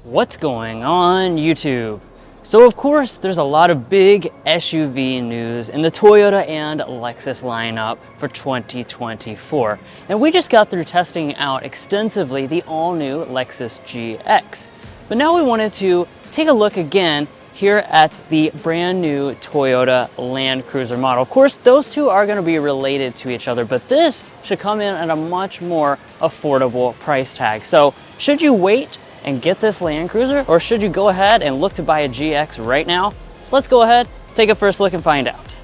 What's going on YouTube? So of course there's a lot of big SUV news in the Toyota and Lexus lineup for 2024. And we just got through testing out extensively the all-new Lexus GX. But now we wanted to take a look again here at the brand new Toyota Land Cruiser model. Of course, those two are going to be related to each other, but this should come in at a much more affordable price tag. So should you wait and get this Land Cruiser, or should you go ahead and look to buy a GX right now? Let's go ahead, take a first look and find out.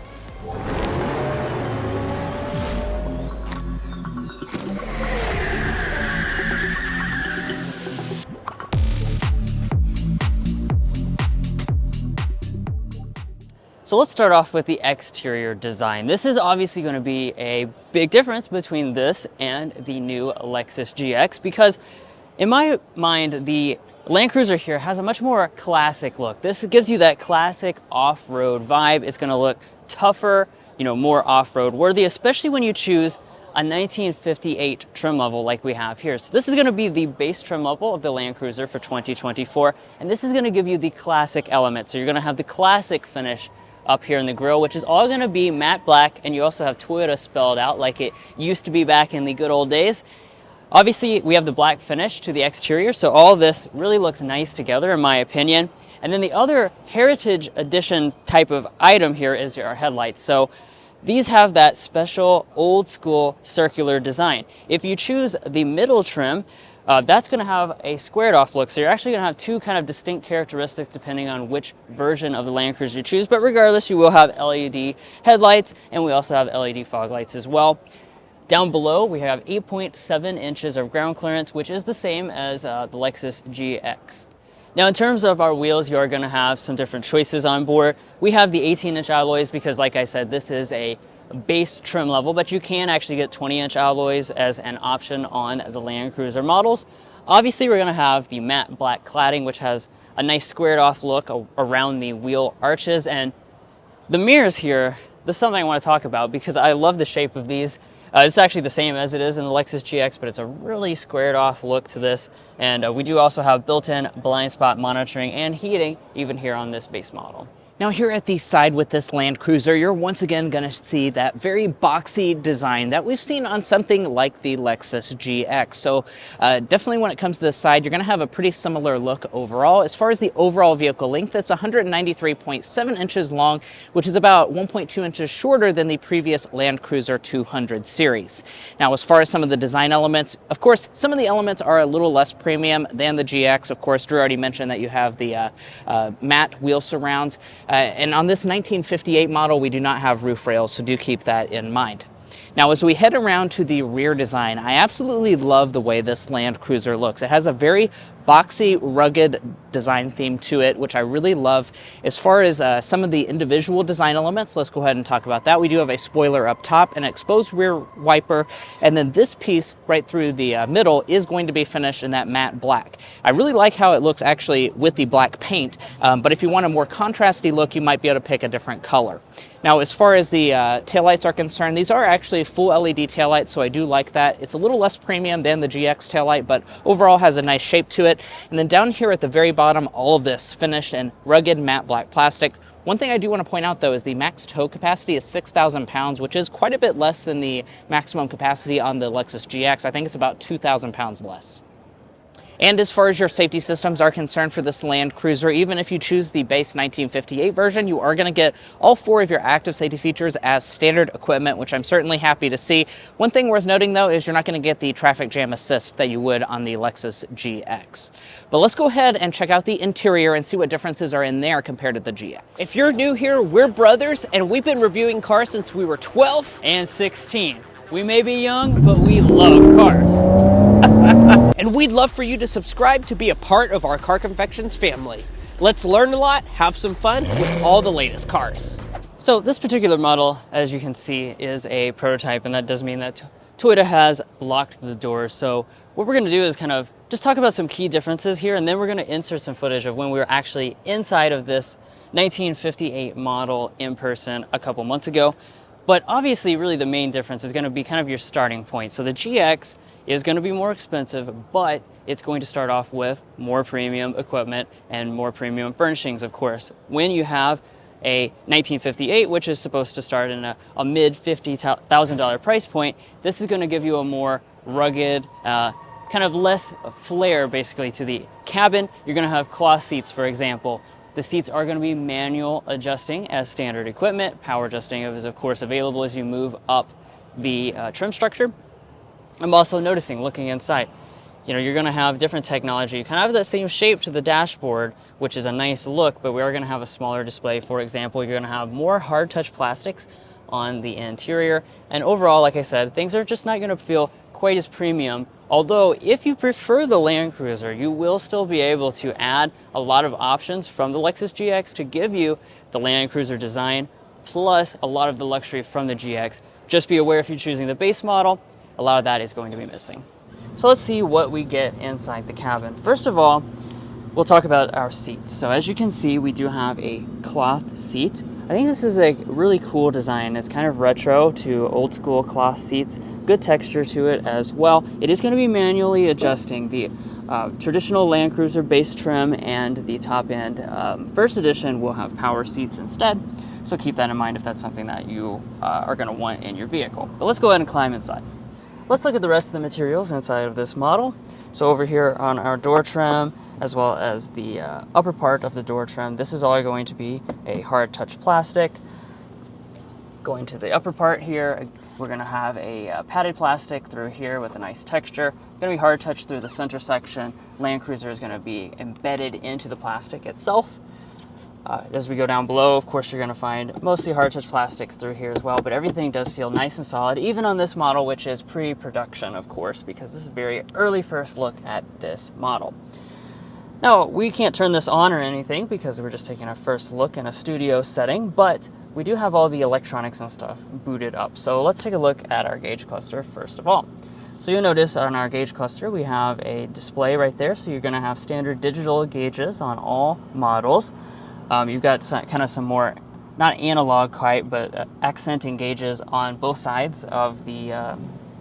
So let's start off with the exterior design. This is obviously going to be a big difference between this and the new Lexus GX because in my mind, the Land Cruiser here has a much more classic look. This gives you that classic off-road vibe. It's gonna look tougher, more off-road worthy, especially when you choose a 1958 trim level like we have here. So this is gonna be the base trim level of the Land Cruiser for 2024, and this is gonna give you the classic element. So you're gonna have the classic finish up here in the grille, which is all gonna be matte black, and you also have Toyota spelled out like it used to be back in the good old days. Obviously, we have the black finish to the exterior, so all this really looks nice together in my opinion. And then the other Heritage Edition type of item here is our headlights. So these have that special old school circular design. If you choose the middle trim, that's gonna have a squared off look. So you're actually gonna have two kind of distinct characteristics depending on which version of the Land Cruiser you choose. But regardless, you will have LED headlights, and we also have LED fog lights as well. Down below, we have 8.7 inches of ground clearance, which is the same as the Lexus GX. Now, in terms of our wheels, you are going to have some different choices on board. We have the 18-inch alloys because, like I said, this is a base trim level, but you can actually get 20-inch alloys as an option on the Land Cruiser models. Obviously, we're going to have the matte black cladding, which has a nice squared-off look around the wheel arches. And the mirrors here, this is something I want to talk about because I love the shape of these. It's actually the same as it is in the Lexus GX, but it's a really squared off look to this. And we do also have built-in blind spot monitoring and heating even here on this base model. Now here at the side with this Land Cruiser, you're once again going to see that very boxy design that we've seen on something like the Lexus GX. So definitely when it comes to this side, you're going to have a pretty similar look overall. As far as the overall vehicle length, it's 193.7 inches long, which is about 1.2 inches shorter than the previous Land Cruiser 200 series. Now, as far as some of the design elements, of course, some of the elements are a little less premium than the GX. Of course, Drew already mentioned that you have the matte wheel surrounds. And on this 1958 model, we do not have roof rails, so do keep that in mind. Now, as we head around to the rear design, I absolutely love the way this Land Cruiser looks. It has a very boxy, rugged design theme to it, which I really love. As far as some of the individual design elements, let's go ahead and talk about that. We do have a spoiler up top, an exposed rear wiper, and then this piece right through the middle is going to be finished in that matte black. I really like how it looks actually with the black paint, but if you want a more contrasty look, you might be able to pick a different color. Now, as far as the taillights are concerned, these are actually full LED taillights, so I do like that. It's a little less premium than the GX taillight, but overall has a nice shape to it. And then down here at the very bottom, all of this finished in rugged matte black plastic. One thing I do want to point out, though, is the max tow capacity is 6,000 pounds, which is quite a bit less than the maximum capacity on the Lexus GX. I think it's about 2,000 pounds less. And as far as your safety systems are concerned for this Land Cruiser, even if you choose the base 1958 version, you are going to get all four of your active safety features as standard equipment, which I'm certainly happy to see. One thing worth noting, though, is you're not going to get the traffic jam assist that you would on the Lexus GX. But let's go ahead and check out the interior and see what differences are in there compared to the GX. If you're new here, we're brothers, and we've been reviewing cars since we were 12 and 16. We may be young, but we love cars. And we'd love for you to subscribe to be a part of our Car Confections family. Let's learn a lot, have some fun with all the latest cars. So this particular model, as you can see, is a prototype, and that does mean that Toyota has locked the doors. So what we're gonna do is kind of just talk about some key differences here, and then we're gonna insert some footage of when we were actually inside of this 1958 model in person a couple months ago. But obviously, really the main difference is going to be kind of your starting point. So the GX is going to be more expensive, but it's going to start off with more premium equipment and more premium furnishings, of course. When you have a 1958, which is supposed to start in a mid $50,000 price point, this is going to give you a more rugged, kind of less flair basically to the cabin. You're going to have cloth seats, for example. The seats are going to be manual adjusting as standard equipment. Power adjusting is of course available as you move up the trim structure. I'm also noticing, looking inside, you're going to have different technology. You kind of have that same shape to the dashboard, which is a nice look, but we are going to have a smaller display. For example, you're going to have more hard touch plastics on the interior. And overall, like I said, things are just not going to feel quite as premium. Although, if you prefer the Land Cruiser, you will still be able to add a lot of options from the Lexus GX to give you the Land Cruiser design, plus a lot of the luxury from the GX. Just be aware if you're choosing the base model, a lot of that is going to be missing. So let's see what we get inside the cabin. First of all, we'll talk about our seats. So as you can see, we do have a cloth seat. I think this is a really cool design. It's kind of retro to old school cloth seats. Good texture to it as well. It is going to be manually adjusting the traditional Land Cruiser base trim, and the top end first edition will have power seats instead. So keep that in mind if that's something that you are going to want in your vehicle. But let's go ahead and climb inside. Let's look at the rest of the materials inside of this model. So over here on our door trim, as well as the upper part of the door trim, this is all going to be a hard touch plastic. Going to the upper part here, we're going to have a padded plastic through here with a nice texture. Going to be hard touch through the center section. Land Cruiser is going to be embedded into the plastic itself. As we go down below, of course, you're going to find mostly hard touch plastics through here as well, but everything does feel nice and solid, even on this model, which is pre-production, of course, because this is a very early first look at this model. Now, we can't turn this on or anything because we're just taking a first look in a studio setting, but we do have all the electronics and stuff booted up. So let's take a look at our gauge cluster first of all. So you'll notice on our gauge cluster, we have a display right there. So you're going to have standard digital gauges on all models. You've got some more, not analog quite, but accenting gauges on both sides of the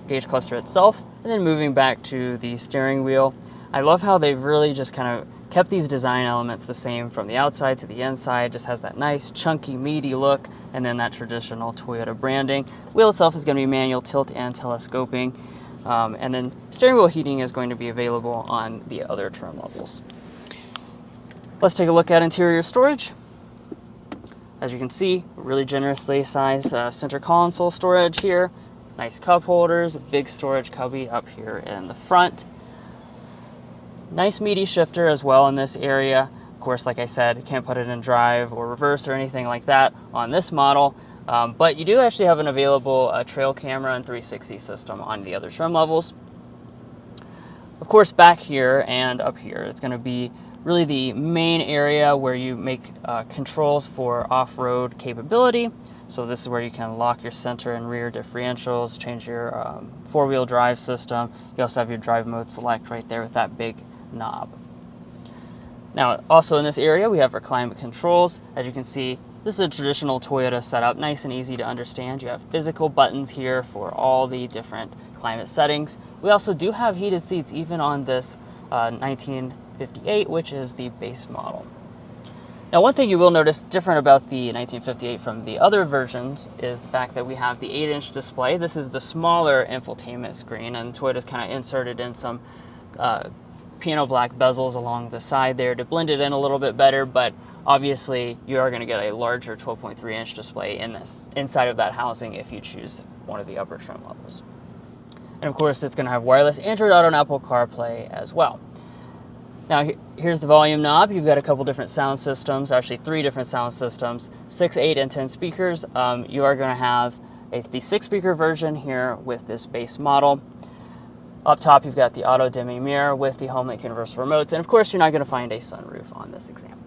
gauge cluster itself. And then moving back to the steering wheel, I love how they've really just kind of kept these design elements the same from the outside to the inside. Just has that nice, chunky, meaty look, and then that traditional Toyota branding. Wheel itself is going to be manual tilt and telescoping, and then steering wheel heating is going to be available on the other trim levels. Let's take a look at interior storage. As you can see, really generously sized center console storage here. Nice cup holders, a big storage cubby up here in the front. Nice meaty shifter as well in this area. Of course, like I said, you can't put it in drive or reverse or anything like that on this model. But you do actually have an available trail camera and 360 system on the other trim levels. Of course, back here and up here, it's going to be really the main area where you make controls for off-road capability. So this is where you can lock your center and rear differentials, change your four-wheel drive system. You also have your drive mode select right there with that big knob. Now, also in this area, we have our climate controls. As you can see, this is a traditional Toyota setup, nice and easy to understand. You have physical buttons here for all the different climate settings. We also do have heated seats even on this 1958, which is the base model. Now, one thing you will notice different about the 1958 from the other versions is the fact that we have the 8-inch display. This is the smaller infotainment screen, and Toyota's kind of inserted in some piano black bezels along the side there to blend it in a little bit better, but obviously you are going to get a larger 12.3-inch display inside of that housing if you choose one of the upper trim levels. And of course, it's going to have wireless Android Auto and Apple CarPlay as well. Now, here's the volume knob. You've got a couple different sound systems, actually 3 different sound systems, 6, 8, and 10 speakers. You are going to have the 6-speaker version here with this base model. Up top, you've got the auto dimming mirror with the HomeLink universal remotes. And of course, you're not going to find a sunroof on this example.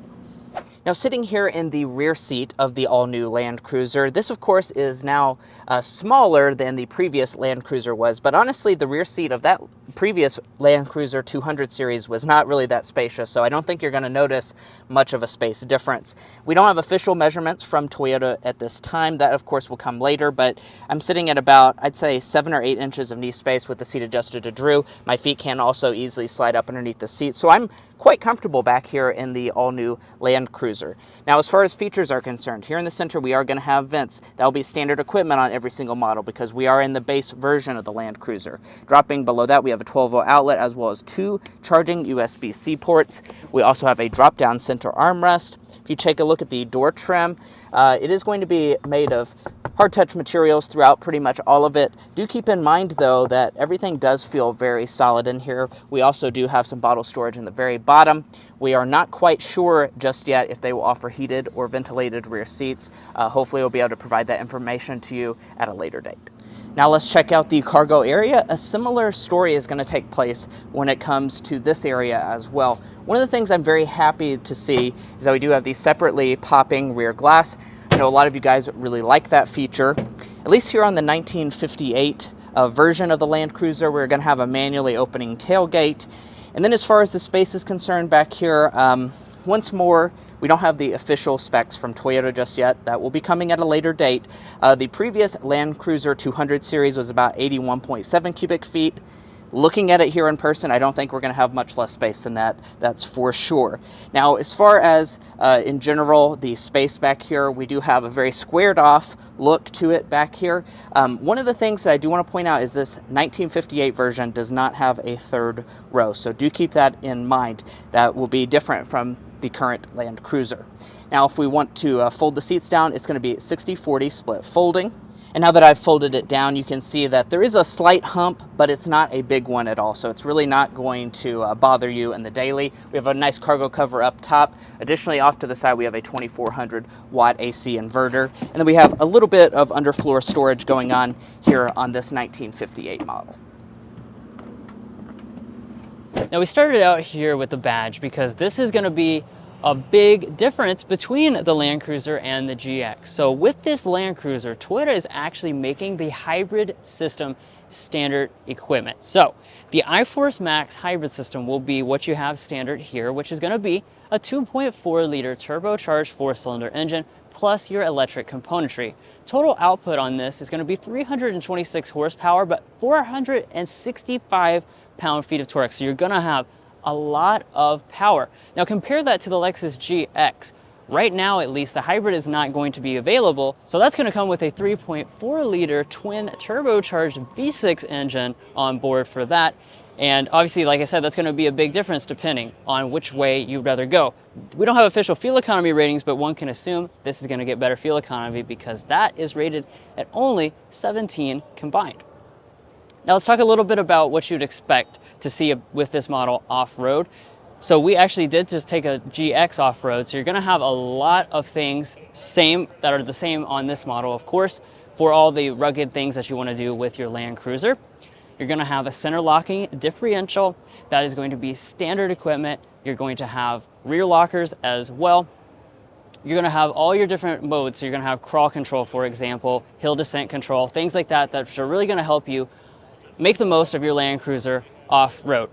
Now, sitting here in the rear seat of the all-new Land Cruiser, this of course is now smaller than the previous Land Cruiser was, but honestly the rear seat of that previous Land Cruiser 200 series was not really that spacious, so I don't think you're going to notice much of a space difference. We don't have official measurements from Toyota at this time. That, of course, will come later, but I'm sitting at about, I'd say, 7 or 8 inches of knee space with the seat adjusted to Drew. My feet can also easily slide up underneath the seat, so I'm quite comfortable back here in the all-new Land Cruiser. Now, as far as features are concerned, here in the center we are going to have vents. That will be standard equipment on every single model because we are in the base version of the Land Cruiser. Dropping below that, we have a 12-volt outlet as well as 2 charging USB-C ports. We also have a drop-down center armrest. If you take a look at the door trim, it is going to be made of hard touch materials throughout pretty much all of it. Do keep in mind though that everything does feel very solid in here. We also do have some bottle storage in the very bottom. We are not quite sure just yet if they will offer heated or ventilated rear seats. Hopefully we'll be able to provide that information to you at a later date. Now let's check out the cargo area. A similar story is going to take place when it comes to this area as well. One of the things I'm very happy to see is that we do have these separately popping rear glass. I know a lot of you guys really like that feature. At least here on the 1958 version of the Land Cruiser, we're going to have a manually opening tailgate. And then as far as the space is concerned back here, once more, we don't have the official specs from Toyota just yet. That will be coming at a later date. The previous Land Cruiser 200 series was about 81.7 cubic feet. Looking at it here in person, I don't think we're going to have much less space than that. That's for sure. Now, as far as in general, the space back here, we do have a very squared off look to it back here. One of the things that I do want to point out is this 1958 version does not have a third row. So do keep that in mind. That will be different from the current Land Cruiser. Now, if we want to fold the seats down, it's going to be 60-40 split folding. And now that I've folded it down, you can see that there is a slight hump, but it's not a big one at all. So it's really not going to bother you in the daily. We have a nice cargo cover up top. Additionally, off to the side, we have a 2400 watt AC inverter. And then we have a little bit of underfloor storage going on here on this 1958 model. Now we started out here with the badge because this is going to be a big difference between the Land Cruiser and the GX. So with this Land Cruiser, Toyota is actually making the hybrid system standard equipment. So the iForce Max hybrid system will be what you have standard here, which is going to be a 2.4 liter turbocharged 4-cylinder engine plus your electric componentry. Total output on this is going to be 326 horsepower, but 465 pound-feet of torque. So you're going to have a lot of power. Now compare that to the Lexus GX. Right now, at least, the hybrid is not going to be available, so that's going to come with a 3.4 liter twin turbocharged V6 engine on board for that. And obviously, like I said, that's going to be a big difference depending on which way you'd rather go. We don't have official fuel economy ratings, but one can assume this is going to get better fuel economy because that is rated at only 17 combined. Now let's talk a little bit about what you'd expect to see with this model off-road. So we actually did just take a GX off-road, so you're going to have a lot of things that are the same on this model, of course, for all the rugged things that you want to do with your Land Cruiser. You're going to have a center locking differential. That is going to be standard equipment. You're going to have rear lockers as well. You're going to have all your different modes. So you're going to have crawl control, for example, hill descent control, things like that that are really going to help you make the most of your Land Cruiser off-road.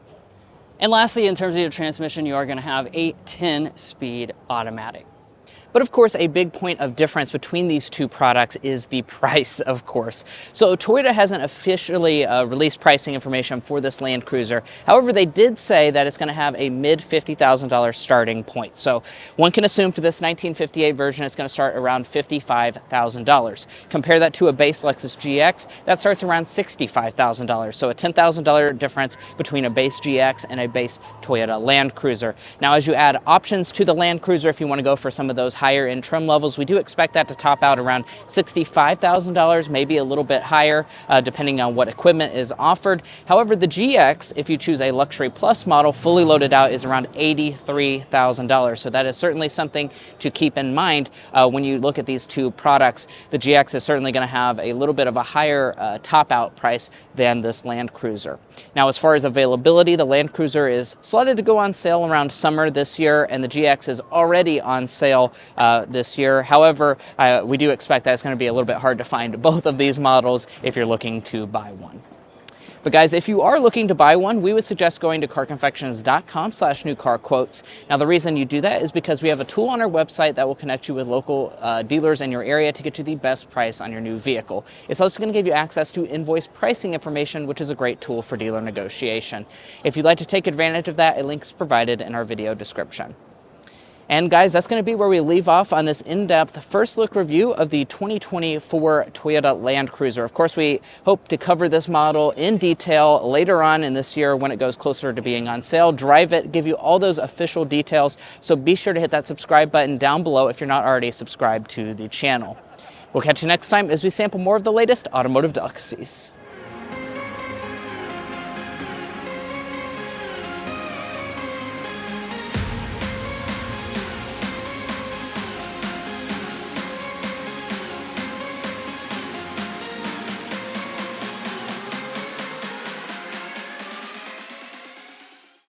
And lastly, in terms of your transmission, you are going to have a 10-speed automatic. But of course, a big point of difference between these two products is the price, of course. So Toyota hasn't officially released pricing information for this Land Cruiser. However, they did say that it's going to have a mid $50,000 starting point. So one can assume for this 1958 version, it's going to start around $55,000. Compare that to a base Lexus GX, that starts around $65,000. So a $10,000 difference between a base GX and a base Toyota Land Cruiser. Now, as you add options to the Land Cruiser, if you want to go for some of those higher end trim levels, we do expect that to top out around $65,000, maybe a little bit higher, depending on what equipment is offered. However, the GX, if you choose a Luxury Plus model, fully loaded out is around $83,000. So that is certainly something to keep in mind when you look at these two products. The GX is certainly going to have a little bit of a higher top out price than this Land Cruiser. Now, as far as availability, the Land Cruiser is slotted to go on sale around summer this year, and the GX is already on sale this year. However, we do expect that it's going to be a little bit hard to find both of these models if you're looking to buy one. But guys, if you are looking to buy one, we would suggest going to carconfections.com/newcarquotes. Now, the reason you do that is because we have a tool on our website that will connect you with local dealers in your area to get you the best price on your new vehicle. It's also going to give you access to invoice pricing information, which is a great tool for dealer negotiation. If you'd like to take advantage of that, a link is provided in our video description. And guys, that's going to be where we leave off on this in-depth first look review of the 2024 Toyota Land Cruiser. Of course, we hope to cover this model in detail later on in this year when it goes closer to being on sale. Drive it, give you all those official details. So be sure to hit that subscribe button down below if you're not already subscribed to the channel. We'll catch you next time as we sample more of the latest automotive delicacies.